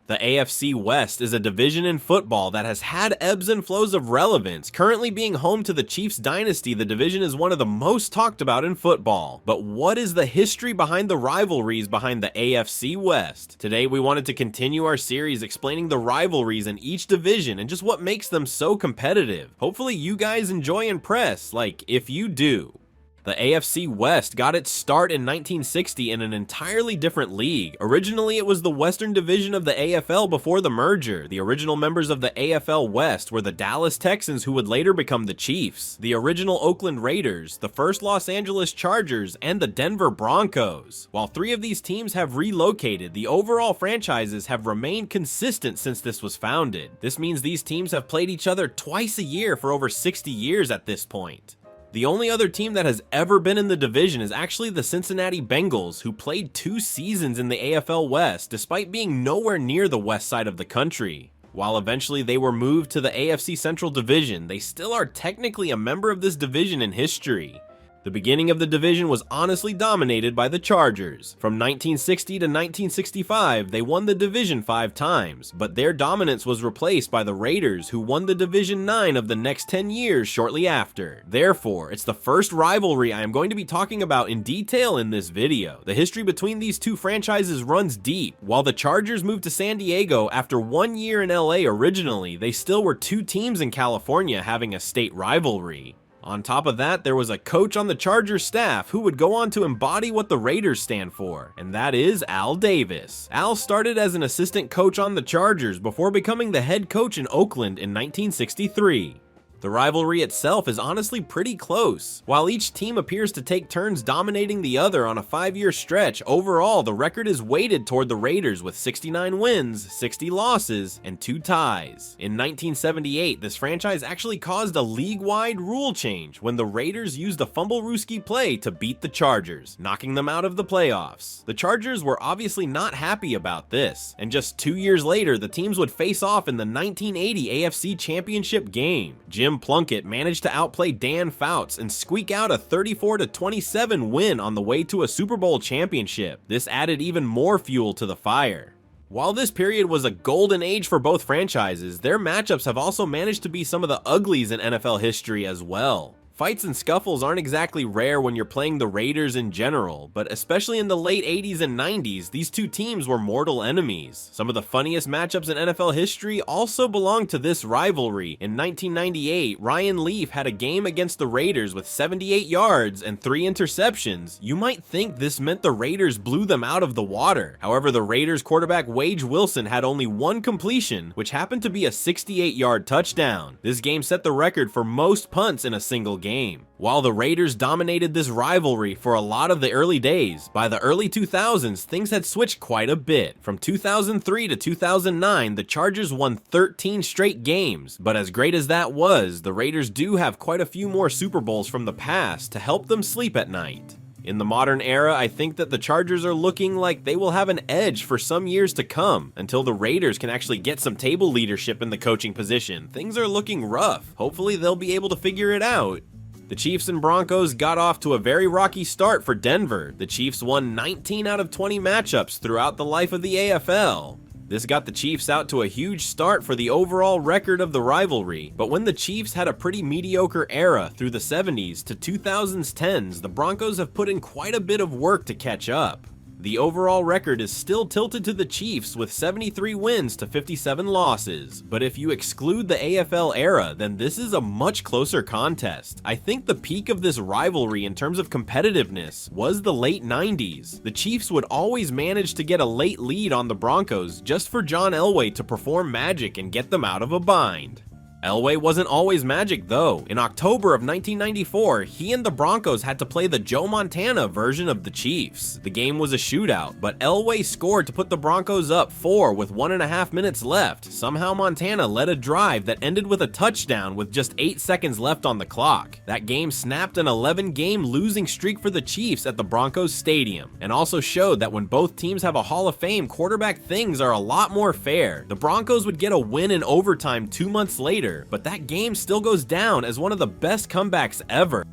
The AFC West is a division in football that has had ebbs and flows of relevance. Currently being home to the Chiefs dynasty, the division is one of the most talked about in football. But what is the history behind the rivalries behind the AFC West? Today we wanted to continue our series explaining the rivalries in each division and just what makes them so competitive. Hopefully you guys enjoy and press, like if you do. The AFC West got its start in 1960 in an entirely different league. Originally, it was the Western Division of the AFL before the merger. The original members of the AFL West were the Dallas Texans, who would later become the Chiefs, the original Oakland Raiders, the first Los Angeles Chargers, and the Denver Broncos. While 3 of these teams have relocated, the overall franchises have remained consistent since this was founded. This means these teams have played each other twice a year for over 60 years at this point. The only other team that has ever been in the division is actually the Cincinnati Bengals, who played 2 seasons in the AFL West despite being nowhere near the west side of the country. While eventually they were moved to the AFC Central Division, they still are technically a member of this division in history. The beginning of the division was honestly dominated by the Chargers. From 1960 to 1965, they won the division 5 times, but their dominance was replaced by the Raiders, who won the division 9 of the next 10 years shortly after. Therefore, it's the first rivalry I am going to be talking about in detail in this video. The history between these 2 franchises runs deep. While the Chargers moved to San Diego after 1 year in LA originally, they still were 2 teams in California having a state rivalry. On top of that, there was a coach on the Chargers staff who would go on to embody what the Raiders stand for, and that is Al Davis. Al started as an assistant coach on the Chargers before becoming the head coach in Oakland in 1963. The rivalry itself is honestly pretty close. While each team appears to take turns dominating the other on a 5-year stretch, overall the record is weighted toward the Raiders with 69 wins, 60 losses, and 2 ties. In 1978, this franchise actually caused a league-wide rule change when the Raiders used a fumble-rooski play to beat the Chargers, knocking them out of the playoffs. The Chargers were obviously not happy about this, and just 2 years later, the teams would face off in the 1980 AFC Championship game. Jim Plunkett managed to outplay Dan Fouts and squeak out a 34-27 win on the way to a Super Bowl championship. This added even more fuel to the fire. While this period was a golden age for both franchises, their matchups have also managed to be some of the uglies in NFL history as well. Fights and scuffles aren't exactly rare when you're playing the Raiders in general, but especially in the late 80s and 90s, these 2 teams were mortal enemies. Some of the funniest matchups in NFL history also belong to this rivalry. In 1998, Ryan Leaf had a game against the Raiders with 78 yards and 3 interceptions. You might think this meant the Raiders blew them out of the water. However, the Raiders quarterback Wade Wilson had only 1 completion, which happened to be a 68-yard touchdown. This game set the record for most punts in a single game. While the Raiders dominated this rivalry for a lot of the early days, by the early 2000s, things had switched quite a bit. From 2003 to 2009, the Chargers won 13 straight games, but as great as that was, the Raiders do have quite a few more Super Bowls from the past to help them sleep at night. In the modern era, I think that the Chargers are looking like they will have an edge for some years to come, until the Raiders can actually get some table leadership in the coaching position. Things are looking rough. Hopefully they'll be able to figure it out. The Chiefs and Broncos got off to a very rocky start for Denver. The Chiefs won 19 out of 20 matchups throughout the life of the AFL. This got the Chiefs out to a huge start for the overall record of the rivalry, but when the Chiefs had a pretty mediocre era through the 70s to 2010s, the Broncos have put in quite a bit of work to catch up. The overall record is still tilted to the Chiefs with 73 wins to 57 losses, but if you exclude the AFL era, then this is a much closer contest. I think the peak of this rivalry in terms of competitiveness was the late 90s. The Chiefs would always manage to get a late lead on the Broncos just for John Elway to perform magic and get them out of a bind. Elway wasn't always magic though. In October of 1994, he and the Broncos had to play the Joe Montana version of the Chiefs. The game was a shootout, but Elway scored to put the Broncos up 4 with 1.5 minutes left. Somehow Montana led a drive that ended with a touchdown with just 8 seconds left on the clock. That game snapped an 11-game losing streak for the Chiefs at the Broncos Stadium, and also showed that when both teams have a Hall of Fame quarterback, things are a lot more fair. The Broncos would get a win in overtime 2 months later, but that game still goes down as one of the best comebacks ever.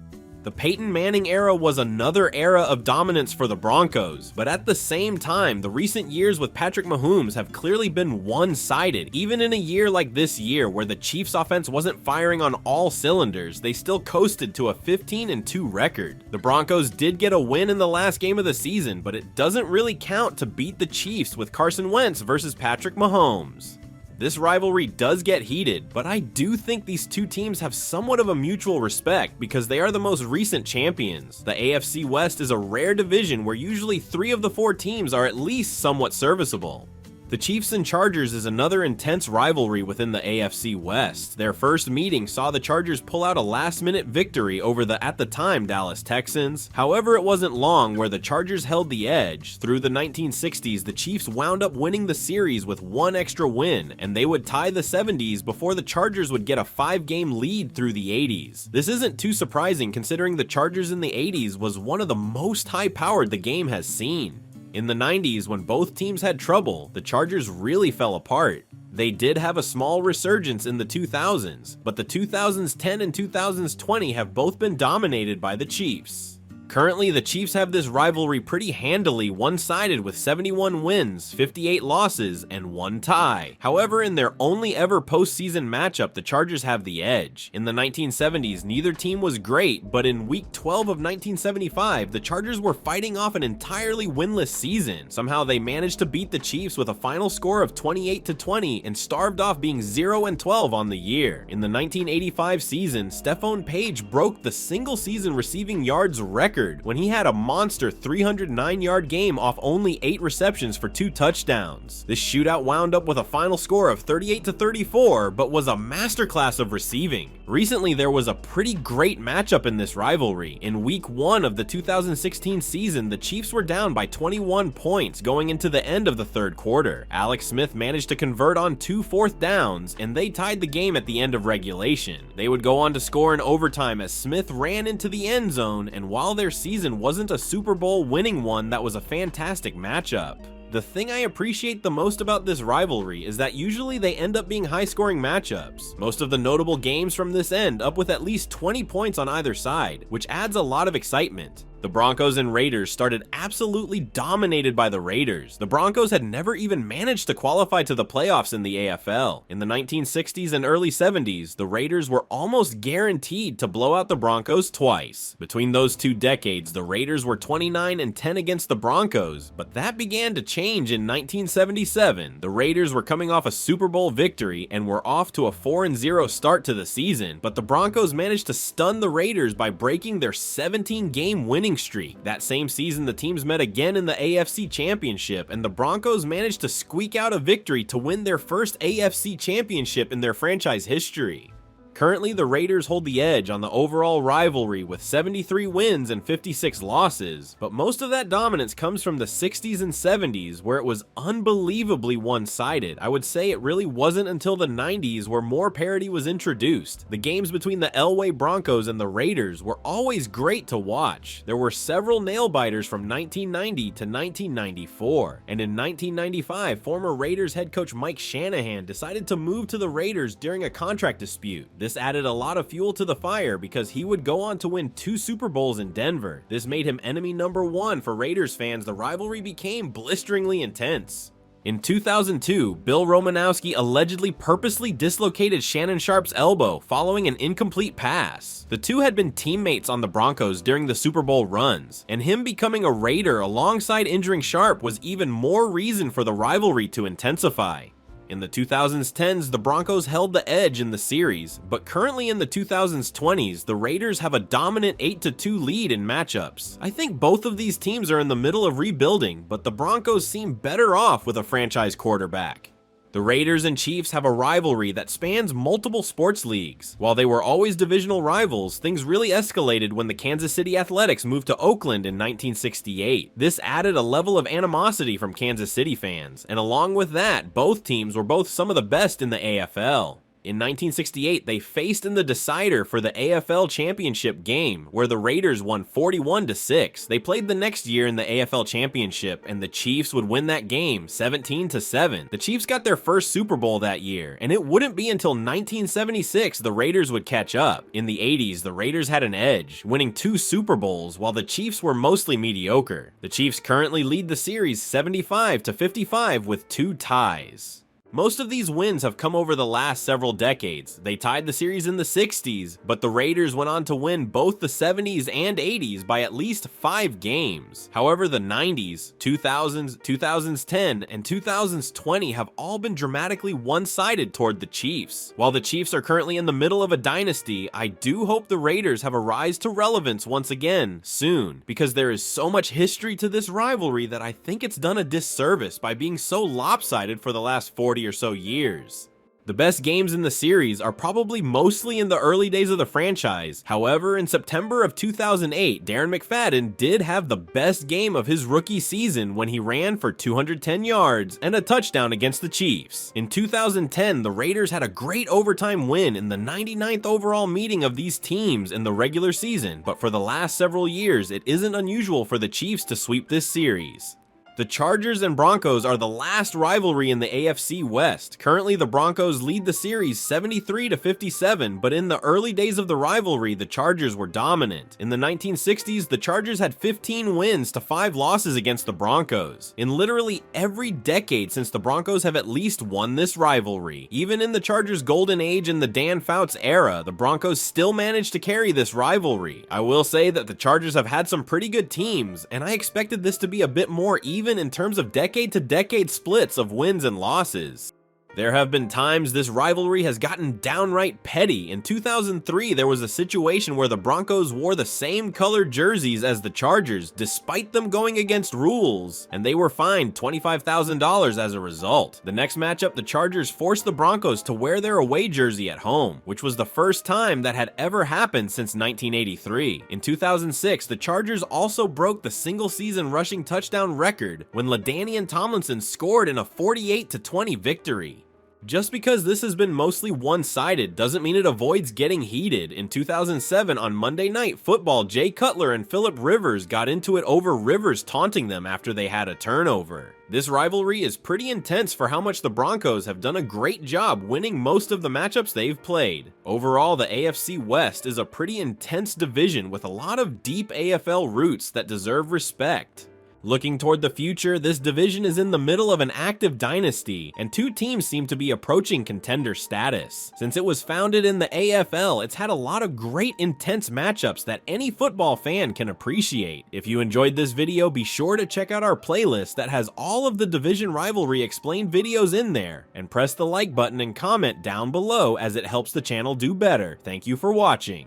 The Peyton Manning era was another era of dominance for the Broncos, but at the same time, the recent years with Patrick Mahomes have clearly been one-sided. Even in a year like this year, where the Chiefs' offense wasn't firing on all cylinders, they still coasted to a 15-2 record. The Broncos did get a win in the last game of the season, but it doesn't really count to beat the Chiefs with Carson Wentz versus Patrick Mahomes. This rivalry does get heated, but I do think these two teams have somewhat of a mutual respect because they are the most recent champions. The AFC West is a rare division where usually 3 of the 4 teams are at least somewhat serviceable. The Chiefs and Chargers is another intense rivalry within the AFC West. Their first meeting saw the Chargers pull out a last-minute victory over the, at the time, Dallas Texans. However, it wasn't long where the Chargers held the edge. Through the 1960s, the Chiefs wound up winning the series with 1 extra win, and they would tie the 70s before the Chargers would get a 5-game lead through the 80s. This isn't too surprising considering the Chargers in the 80s was one of the most high-powered the game has seen. In the 90s, when both teams had trouble, the Chargers really fell apart. They did have a small resurgence in the 2000s, but the 2010 and 2020 have both been dominated by the Chiefs. Currently, the Chiefs have this rivalry pretty handily one-sided with 71 wins, 58 losses, and 1 tie. However, in their only ever postseason matchup, the Chargers have the edge. In the 1970s, neither team was great, but in Week 12 of 1975, the Chargers were fighting off an entirely winless season. Somehow, they managed to beat the Chiefs with a final score of 28-20 and starved off being 0-12 on the year. In the 1985 season, Stephon Page broke the single-season receiving yards record when he had a monster 309-yard game off only 8 receptions for 2 touchdowns. This shootout wound up with a final score of 38-34, but was a masterclass of receiving. Recently, there was a pretty great matchup in this rivalry. In Week 1 of the 2016 season, the Chiefs were down by 21 points going into the end of the 3rd quarter. Alex Smith managed to convert on 2 4th downs, and they tied the game at the end of regulation. They would go on to score in overtime as Smith ran into the end zone, and while their season wasn't a Super Bowl winning one, that was a fantastic matchup. The thing I appreciate the most about this rivalry is that usually they end up being high-scoring matchups. Most of the notable games from this end up with at least 20 points on either side, which adds a lot of excitement. The Broncos and Raiders started absolutely dominated by the Raiders. The Broncos had never even managed to qualify to the playoffs in the AFL. In the 1960s and early 70s, the Raiders were almost guaranteed to blow out the Broncos twice. Between those 2 decades, the Raiders were 29-10 against the Broncos, but that began to change in 1977. The Raiders were coming off a Super Bowl victory and were off to a 4-0 start to the season, but the Broncos managed to stun the Raiders by breaking their 17-game winning streak. That same season, the teams met again in the AFC Championship, and the Broncos managed to squeak out a victory to win their first AFC Championship in their franchise history. Currently, the Raiders hold the edge on the overall rivalry with 73 wins and 56 losses, but most of that dominance comes from the 60s and 70s where it was unbelievably one-sided. I would say it really wasn't until the 90s where more parity was introduced. The games between the Elway Broncos and the Raiders were always great to watch. There were several nail-biters from 1990 to 1994, and in 1995, former Raiders head coach Mike Shanahan decided to move to the Raiders during a contract dispute. This added a lot of fuel to the fire because he would go on to win 2 Super Bowls in Denver. This made him enemy number 1 for Raiders fans. The rivalry became blisteringly intense. In 2002, Bill Romanowski allegedly purposely dislocated Shannon Sharpe's elbow following an incomplete pass. The two had been teammates on the Broncos during the Super Bowl runs, and him becoming a Raider alongside injuring Sharpe was even more reason for the rivalry to intensify. In the 2010s, the Broncos held the edge in the series, but currently in the 2020s, the Raiders have a dominant 8-2 lead in matchups. I think both of these teams are in the middle of rebuilding, but the Broncos seem better off with a franchise quarterback. The Raiders and Chiefs have a rivalry that spans multiple sports leagues. While they were always divisional rivals, things really escalated when the Kansas City Athletics moved to Oakland in 1968. This added a level of animosity from Kansas City fans, and along with that, both teams were both some of the best in the AFL. In 1968, they faced in the decider for the AFL Championship game, where the Raiders won 41-6. They played the next year in the AFL Championship, and the Chiefs would win that game 17-7. The Chiefs got their first Super Bowl that year, and it wouldn't be until 1976 the Raiders would catch up. In the 80s, the Raiders had an edge, winning 2 Super Bowls, while the Chiefs were mostly mediocre. The Chiefs currently lead the series 75-55 with 2 ties. Most of these wins have come over the last several decades. They tied the series in the 60s, but the Raiders went on to win both the 70s and 80s by at least 5 games. However, the 90s, 2000s, 2010, and 2020 have all been dramatically one-sided toward the Chiefs. While the Chiefs are currently in the middle of a dynasty, I do hope the Raiders have a rise to relevance once again, soon, because there is so much history to this rivalry that I think it's done a disservice by being so lopsided for the last 40 or so years. The best games in the series are probably mostly in the early days of the franchise. However, in September of 2008, Darren McFadden did have the best game of his rookie season when he ran for 210 yards and a touchdown against the Chiefs. In 2010, the Raiders had a great overtime win in the 99th overall meeting of these teams in the regular season, but for the last several years, it isn't unusual for the Chiefs to sweep this series. The Chargers and Broncos are the last rivalry in the AFC West. Currently, the Broncos lead the series 73-57, but in the early days of the rivalry, the Chargers were dominant. In the 1960s, the Chargers had 15 wins to 5 losses against the Broncos. In literally every decade since the Broncos have at least won this rivalry. Even in the Chargers' golden age in the Dan Fouts era, the Broncos still managed to carry this rivalry. I will say that the Chargers have had some pretty good teams, and I expected this to be a bit more even in terms of decade-to-decade splits of wins and losses. There have been times this rivalry has gotten downright petty. In 2003, there was a situation where the Broncos wore the same colored jerseys as the Chargers, despite them going against rules, and they were fined $25,000 as a result. The next matchup, the Chargers forced the Broncos to wear their away jersey at home, which was the first time that had ever happened since 1983. In 2006, the Chargers also broke the single-season rushing touchdown record when LaDainian Tomlinson scored in a 48-20 victory. Just because this has been mostly one-sided doesn't mean it avoids getting heated. In 2007 on Monday Night Football, Jay Cutler and Phillip Rivers got into it over Rivers taunting them after they had a turnover. This rivalry is pretty intense for how much the Broncos have done a great job winning most of the matchups they've played. Overall, the AFC West is a pretty intense division with a lot of deep AFL roots that deserve respect. Looking toward the future, this division is in the middle of an active dynasty, and 2 teams seem to be approaching contender status. Since it was founded in the AFL, it's had a lot of great intense matchups that any football fan can appreciate. If you enjoyed this video, be sure to check out our playlist that has all of the division rivalry explained videos in there, and press the like button and comment down below as it helps the channel do better. Thank you for watching.